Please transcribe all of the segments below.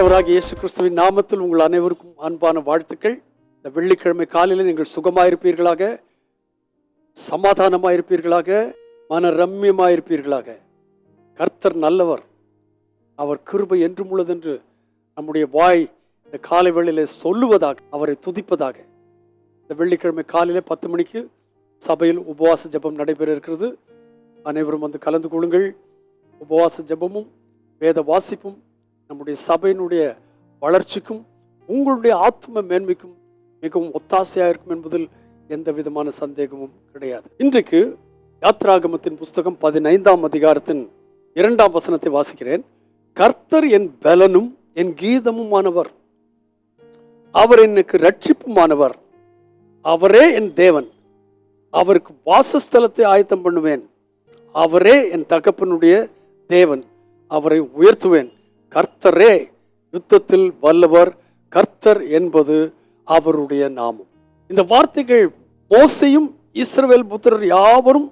ஆண்டவராகிய இயேசு கிறிஸ்துவின் நாமத்தில் உங்கள் அனைவருக்கும் அன்பான வாழ்த்துக்கள். இந்த வெள்ளிக்கிழமை காலையில் நீங்கள் சுகமாயிருப்பீர்களாக, சமாதானமாயிருப்பீர்களாக, மன ரம்யமாயிருப்பீர்களாக. கர்த்தர் நல்லவர், அவர் கிருபை என்றும் உள்ளதென்று நம்முடைய வாய் இந்த காலை வேளையிலே சொல்லுவதாக, அவரை துதிப்பதாக. இந்த வெள்ளிக்கிழமை காலையில் 10 மணிக்கு சபையில் உபவாச ஜெபம் நடைபெற இருக்கிறது. அனைவரும் வந்து கலந்து கொள்ளுங்கள். உபவாச ஜெபமும் வேத வாசிப்பும் நம்முடைய சபையினுடைய வளர்ச்சிக்கும் உங்களுடைய ஆத்ம மேன்மைக்கும் மிகவும் ஒத்தாசையாக இருக்கும் என்பதில் எந்த விதமான சந்தேகமும் கிடையாது. இன்றைக்கு யாத்ராகமத்தின் புஸ்தகம் 15ஆம் அதிகாரத்தின் 2ஆம் வசனத்தை வாசிக்கிறேன். கர்த்தர் என் பலனும் என் கீதமுமானவர், அவர் எனக்கு ரட்சிப்புமானவர், அவரே என் தேவன், அவருக்கு வாசஸ்தலத்தை ஆயத்தம் பண்ணுவேன், அவரே என் தகப்பனுடைய தேவன், அவரை உயர்த்துவேன். கர்த்தரே யுத்தத்தில் வல்லவர், கர்த்தர் என்பது அவருடைய நாமம். இந்த வார்த்தைகள் மோசேயும் இஸ்ரவேல் புத்திரர் யாவரும்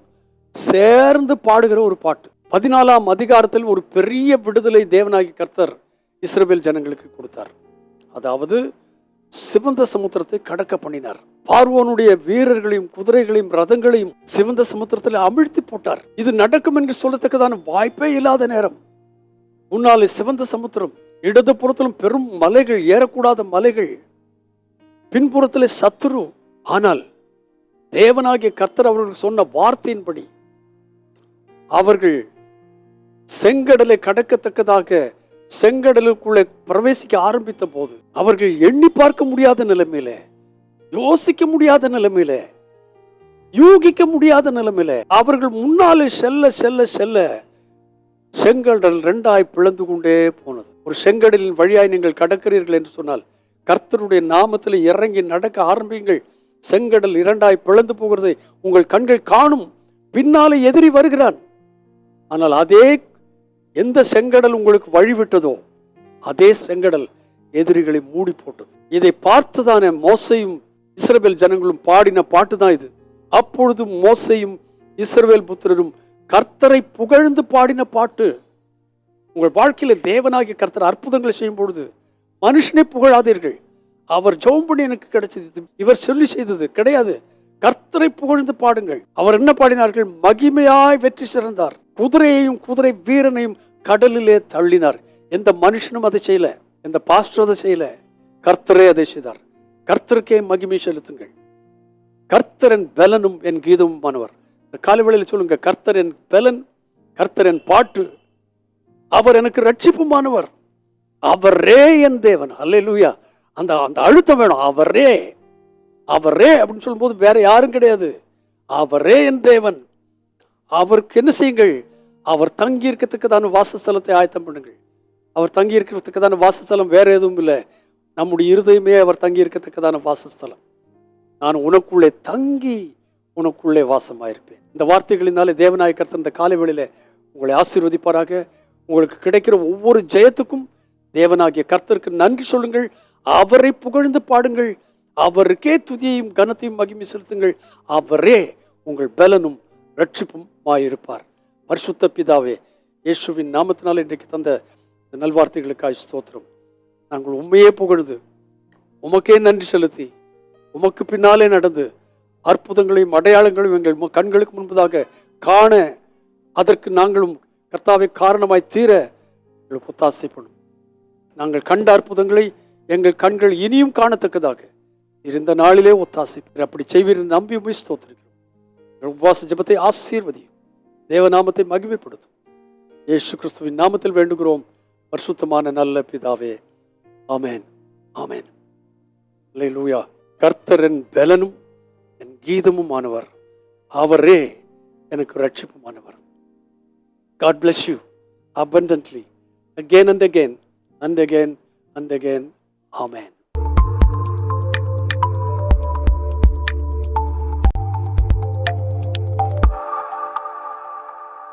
சேர்ந்து பாடுகிற ஒரு பாட்டு. 14ஆம் அதிகாரத்தில் ஒரு பெரிய விடுதலை தேவனாகி கர்த்தர் இஸ்ரவேல் ஜனங்களுக்கு கொடுத்தார். அதாவது சிவந்த சமுத்திரத்தை கடக்க பண்ணினார். பார்வோனுடைய வீரர்களையும் குதிரைகளையும் ரதங்களையும் சிவந்த சமுத்திரத்தில் அமிழ்த்தி போட்டார். இது நடக்கும் என்று சொல்லத்தக்கதான வாய்ப்பே இல்லாத நேரம். முன்னாலே சிவந்த சமுத்திரம், இடது புறத்திலும் பெரும் மலைகள், ஏறக்கூடாத மலைகள், பின்புறத்திலே சத்துரு. ஆனால் தேவனாகிய கர்த்தர் அவர்களுக்கு சொன்ன வார்த்தையின்படி அவர்கள் செங்கடலை கடக்கத்தக்கதாக செங்கடலுக்குள்ளே பிரவேசிக்க ஆரம்பித்த போது அவர்கள் எண்ணி பார்க்க முடியாத நிலைமையில, யோசிக்க முடியாத நிலைமையில, யூகிக்க முடியாத நிலைமையில அவர்கள் முன்னாலே செல்ல செல்ல செல்ல செங்கடல் 2ஆய் பிளந்து கொண்டே போனது. ஒரு செங்கடலின் வழியாய் நீங்கள் கடக்கிறீர்கள் என்று சொன்னால் கர்த்தருடைய நாமத்தில் இறங்கி நடக்க ஆரம்பிங்கள். செங்கடல் 2ஆய் பிளந்து போகிறதை உங்கள் கண்கள் காணும். பின்னாலே எதிரி வருகிறான். ஆனால் அதே எந்த செங்கடல் உங்களுக்கு வழிவிட்டதோ அதே செங்கடல் எதிரிகளை மூடி போட்டது. இதை பார்த்துதானே மோசேயும் இஸ்ரவேல் ஜனங்களும் பாடின பாட்டு தான் இது. அப்பொழுது மோசேயும் இஸ்ரவேல் புத்திரரும் கர்த்தரை புகழ்ந்து பாடின பாட்டு. உங்கள் வாழ்க்கையில தேவனாகிய கர்த்தர் அற்புதங்களை செய்யும் பொழுது மனுஷனை புகழாதீர்கள். அவர் ஜெபம் பண்ணி எனக்கு கிடைச்சது, இவர் சொல்லி செய்தது கிடையாது. கர்த்தரை புகழ்ந்து பாடுங்கள். அவர் என்ன பாடினார்கள்? மகிமையாய் வெற்றி சிறந்தார், குதிரையையும் குதிரை வீரனையும் கடலிலே தள்ளினார். எந்த மனுஷனும் அதை செய்யல, எந்த பாஸ்டர் அதை செய்யல, கர்த்தரே அதை செய்தார். கர்த்தருக்கே மகிமை செலுத்துங்கள். கர்த்தர் என் பலனும் என் கீதமுமானவர். இந்த காலைவேளையில் சொல்லுங்க, கர்த்தர் என் பலன், கர்த்தர் என் பாட்டு, அவர் எனக்கு ரட்சிப்புமானவர், அவரே என் தேவன். அல்லேலூயா. அந்த அந்த அழுத்தம் வேணும். அவரே, அவரே அப்படின்னு சொல்லும்போது வேற யாரும் கிடையாது. அவரே என் தேவன். அவருக்கு என்ன செய்யுங்கள்? அவர் தங்கி இருக்கத்தக்கதான வாசஸ்தலத்தை ஆயத்தம் பண்ணுங்கள். அவர் தங்கி இருக்கிறதுக்கான வாசஸ்தலம் வேற எதுவும் இல்லை, நம்முடைய இருதயமே அவர் தங்கி இருக்கத்தக்கதான வாசஸ்தலம். நான் உனக்குள்ளே தங்கி உனக்குள்ளே வாசமாயிருப்பேன். இந்த வார்த்தைகளினாலே தேவனாய கர்த்தர் இந்த காலை வேளையில உங்களை ஆசீர்வதிப்பாராக. உங்களுக்கு கிடைக்கிற ஒவ்வொரு ஜெயத்துக்கும் தேவனாகிய கர்த்தருக்கு நன்றி சொல்லுங்கள். அவரை புகழ்ந்து பாடுங்கள். அவருக்கே துதியையும் கனத்தையும் மகிமை செலுத்துங்கள். அவரே உங்கள் பலனும் ரட்சிப்பும் ஆயிருப்பார். பரிசுத்த பிதாவே, இயேசுவின் நாமத்தினால் இன்றைக்கு தந்த நல்வார்த்தைகளுக்காய் ஸ்தோத்திரம். நாங்கள் உண்மையே புகழ்ந்து உமக்கே நன்றி செலுத்தி உமக்கு பின்னாலே நடந்து அற்புதங்களையும் அடையாளங்களையும் எங்கள் கண்களுக்கு முன்பதாக காண, அதற்கு நாங்களும் கர்த்தாவை காரணமாய் தீர எங்களுக்கு ஒத்தாசைப்படும். நாங்கள் கண்ட அற்புதங்களை எங்கள் கண்கள் இனியும் காணத்தக்கதாக இருந்த நாளிலே ஒத்தாசை அப்படி செய்வீர் நம்பி உண்மை ஸ்தோத்திரிக்கிறோம். உபவாச ஜெபத்தை ஆசீர்வதியும், தேவநாமத்தை மகிமைப்படுத்தும். இயேசு கிறிஸ்துவின் நாமத்தில் வேண்டுகிறோம் பரிசுத்தமான நல்ல பிதாவே. ஆமென், ஆமென். அல்லேலூயா. கர்த்தர் என் பலனும் என் கீதமுமானவர், அவரே எனக்கு ரட்சிப்புமானவர். God bless you abundantly again and again and again and again. Amen.